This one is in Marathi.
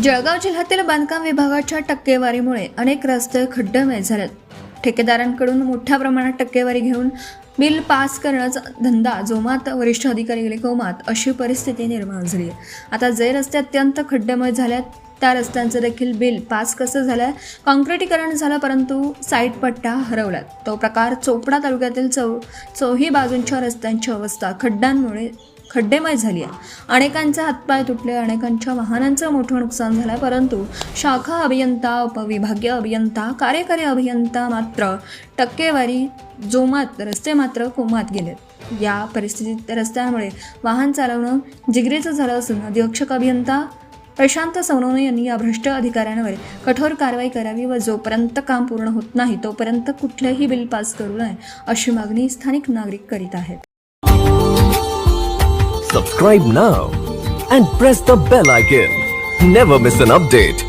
जळगाव जिल्ह्यातील बांधकाम विभागाच्या टक्केवारीमुळे अनेक रस्ते खड्डेमय झालेत. ठेकेदारांकडून मोठ्या प्रमाणात टक्केवारी घेऊन बिल पास करण्याचा धंदा जोमात वरिष्ठ अधिकारी गेले कोमात अशी परिस्थिती निर्माण झाली आहे. आता जे रस्ते अत्यंत खड्डेमय झालेत त्या रस्त्यांचं देखील बिल पास कसं झालंय, काँक्रिटीकरण झालं परंतु साईड पट्ट्या हरवल्यात. तो प्रकार चोपडा तालुक्यातील चौही बाजूंच्या रस्त्यांची अवस्था खड्ड्यांमुळे खड्डेमय झाली आहे. अनेकांचे हातपाय तुटले, अनेकांच्या वाहनांचं मोठं नुकसान झालं, परंतु शाखा अभियंता, उपविभागीय अभियंता, कार्यकारी अभियंता मात्र टक्केवारी जोमात, रस्ते मात्र कोमात गेलेत. या परिस्थितीत रस्त्यांमुळे वाहन चालवणं जिगरीचं झालं असून अधीक्षक अभियंता प्रशांत सोनवणे यांनी या भ्रष्ट अधिकाऱ्यांवर कठोर कारवाई करावी व जोपर्यंत काम पूर्ण होत नाही तोपर्यंत कुठलेही बिल पास करू नये अशी मागणी स्थानिक नागरिक करीत आहेत. Subscribe now and press the bell icon. Never miss an update.